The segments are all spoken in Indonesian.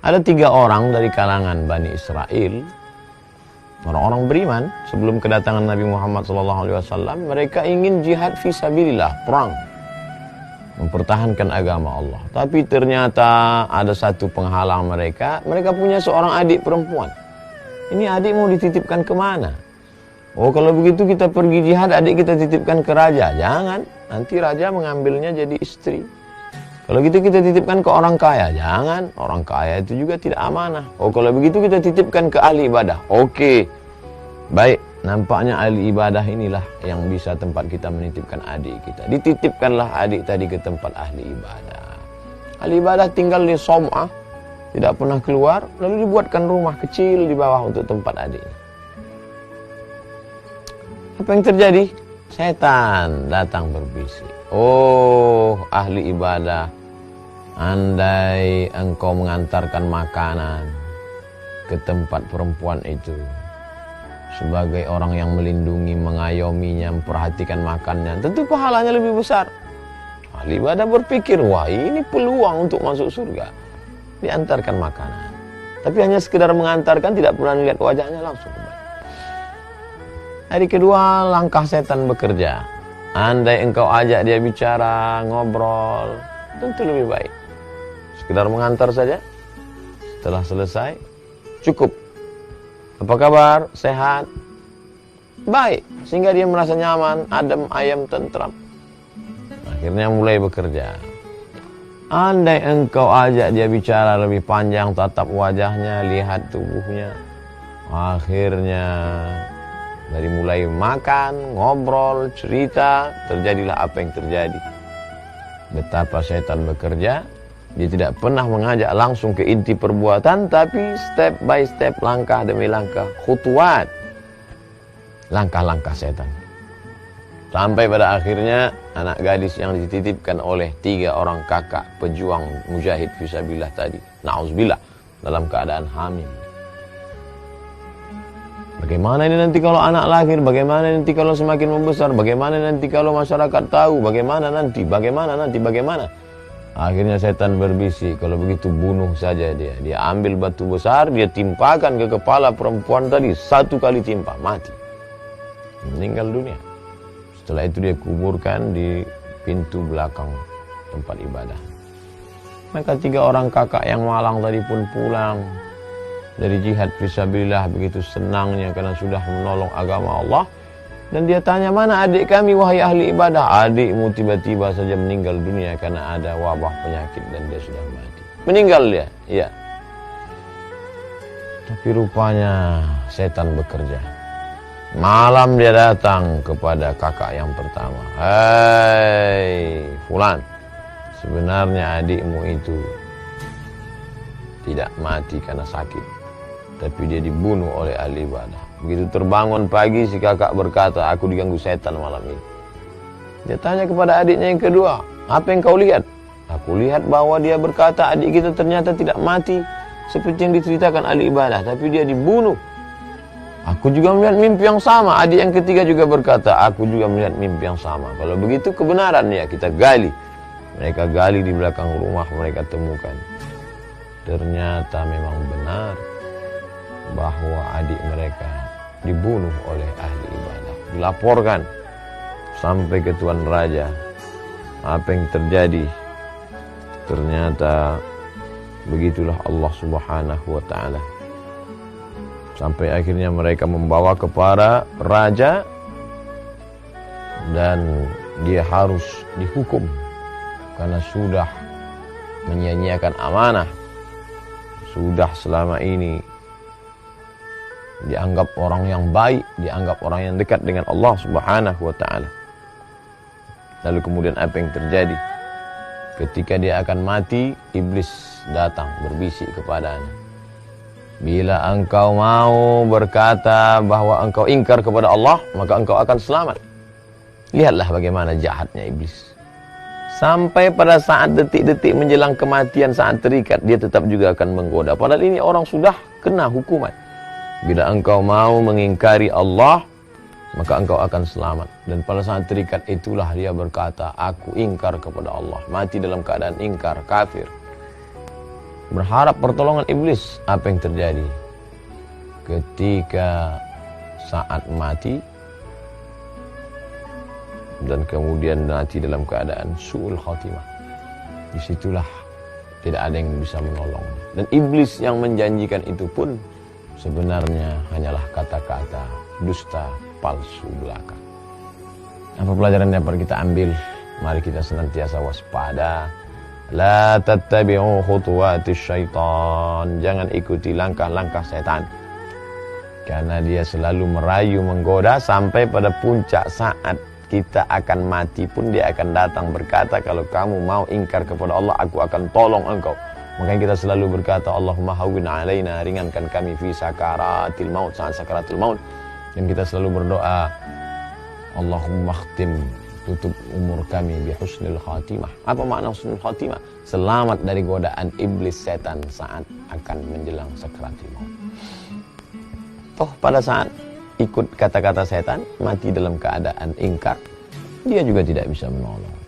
Ada 3 orang dari kalangan Bani Israel, orang-orang beriman sebelum kedatangan Nabi Muhammad SAW. Mereka ingin jihad fisabilillah, perang, mempertahankan agama Allah. Tapi ternyata ada satu penghalang mereka. Mereka punya seorang adik perempuan. Ini adik mau dititipkan kemana? Oh, kalau begitu kita pergi jihad, adik kita titipkan ke raja. Jangan, nanti raja mengambilnya jadi istri. Kalau gitu kita titipkan ke orang kaya. Jangan, orang kaya itu juga tidak amanah. Oh, kalau begitu kita titipkan ke ahli ibadah. Oke, baik. Nampaknya ahli ibadah inilah yang bisa tempat kita menitipkan adik kita. Dititipkanlah adik tadi ke tempat ahli ibadah. Ahli ibadah tinggal di Som'ah, tidak pernah keluar. Lalu dibuatkan rumah kecil di bawah untuk tempat adiknya. Apa yang terjadi? Setan datang berbisik. Oh, ahli ibadah, andai engkau mengantarkan makanan ke tempat perempuan itu, sebagai orang yang melindungi, mengayominya, memperhatikan makannya, tentu pahalanya lebih besar. Ahli ibadah berpikir, wah ini peluang untuk masuk surga. Diantarkan makanan. Tapi hanya sekedar mengantarkan, tidak pernah lihat wajahnya, langsung kembali. Hari kedua, langkah setan bekerja. Andai engkau ajak dia bicara, ngobrol, tentu lebih baik. Sekedar mengantar saja. Setelah selesai, cukup. Apa kabar? Sehat? Baik. Sehingga dia merasa nyaman, adem, ayem, tentram. Akhirnya mulai bekerja. Andai engkau ajak dia bicara lebih panjang, tatap wajahnya, lihat tubuhnya. Akhirnya dari mulai makan, ngobrol, cerita, terjadilah apa yang terjadi. Betapa setan bekerja. Dia tidak pernah mengajak langsung ke inti perbuatan, tapi step by step, langkah demi langkah, khutuwat, langkah-langkah setan. Sampai pada akhirnya anak gadis yang dititipkan oleh 3 orang kakak pejuang mujahid fisabilillah tadi, na'udzubillah, dalam keadaan hamil. Bagaimana ini nanti kalau anak lahir? Bagaimana nanti kalau semakin membesar? Bagaimana nanti kalau masyarakat tahu? Bagaimana nanti? Akhirnya setan berbisik, kalau begitu bunuh saja dia. Dia ambil batu besar, dia timpakan ke kepala perempuan tadi. 1 kali timpa, mati. Meninggal dunia. Setelah itu dia kuburkan di pintu belakang tempat ibadah. Maka 3 orang kakak yang malang tadi pun pulang dari jihad fisabilillah, begitu senangnya karena sudah menolong agama Allah. Dan dia tanya, mana adik kami wahai ahli ibadah? Adikmu tiba-tiba saja meninggal dunia karena ada wabah penyakit dan dia sudah mati. Meninggal dia, iya. Tapi rupanya setan bekerja. Malam dia datang kepada kakak yang pertama. Hei fulan, sebenarnya adikmu itu tidak mati karena sakit, tapi dia dibunuh oleh ahli ibadah. Begitu terbangun pagi, si kakak berkata, aku diganggu setan malam ini. Dia tanya kepada adiknya yang kedua, apa yang kau lihat? Aku lihat bahwa dia berkata, adik kita ternyata tidak mati seperti yang diceritakan ahli ibadah, tapi dia dibunuh. Aku juga melihat mimpi yang sama. Adik yang ketiga juga berkata, aku juga melihat mimpi yang sama. Kalau begitu kebenaran ya, kita gali. Mereka gali di belakang rumah, mereka temukan. Ternyata memang benar bahwa adik mereka dibunuh oleh ahli ibadah. Dilaporkan sampai ke Tuan Raja. Apa yang terjadi? Ternyata begitulah Allah Subhanahu wa ta'ala. Sampai akhirnya mereka membawa kepada raja dan dia harus dihukum karena sudah menyia-nyiakan amanah. Sudah selama ini dianggap orang yang baik, dianggap orang yang dekat dengan Allah Subhanahu wa ta'ala. Lalu kemudian apa yang terjadi? Ketika dia akan mati, iblis datang berbisik kepadanya. Bila engkau mau berkata bahwa engkau ingkar kepada Allah, maka engkau akan selamat. Lihatlah bagaimana jahatnya iblis. Sampai pada saat detik-detik menjelang kematian, saat terikat, dia tetap juga akan menggoda. Padahal ini orang sudah kena hukuman. Bila engkau mau mengingkari Allah, maka engkau akan selamat. Dan pada saat terikat itulah dia berkata, aku ingkar kepada Allah. Mati dalam keadaan ingkar, kafir. berharap pertolongan iblis. Apa yang terjadi? Ketika saat mati dan kemudian mati dalam keadaan su'ul khatimah, disitulah tidak ada yang bisa menolongnya. Dan iblis yang menjanjikan itu pun sebenarnya hanyalah kata-kata dusta, palsu belaka. Apa pelajaran yang dapat kita ambil? Mari kita senantiasa waspada. La tattabi'u khutuwatis syaitan. Jangan ikuti langkah-langkah setan. Karena dia selalu merayu, menggoda, sampai pada puncak saat kita akan mati pun dia akan datang berkata, kalau kamu mau ingkar kepada Allah, aku akan tolong engkau. Makanya kita selalu berkata, Allahumma hawwin alaina, ringankan kami fi sakaratil maut, saat sakaratul maut. Dan kita selalu berdoa, Allahumma khtim, tutup umur kami bi husnul khatimah. Apa makna husnul khatimah? Selamat dari godaan iblis setan saat akan menjelang sakaratul maut. Toh pada saat ikut kata-kata setan, mati dalam keadaan ingkar, dia juga tidak bisa menolong.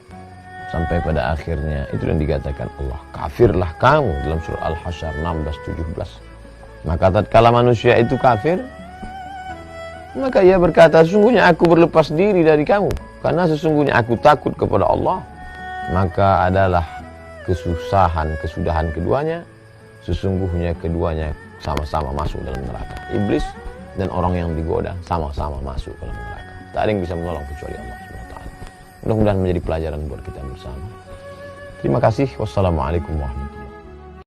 Sampai pada akhirnya itu yang dikatakan Allah, kafirlah kamu, dalam surah Al-Hasyr 16-17. Maka tatkala manusia itu kafir, maka ia berkata, sesungguhnya aku berlepas diri dari kamu, karena sesungguhnya aku takut kepada Allah. Maka adalah kesudahan keduanya, sesungguhnya keduanya sama-sama masuk dalam neraka. Iblis dan orang yang digoda sama-sama masuk dalam neraka. Tak ada yang bisa menolong kecuali Allah SWT. Mudah-mudahan menjadi pelajaran buat kita bersama. Terima kasih. Wassalamualaikum warahmatullahi wabarakatuh.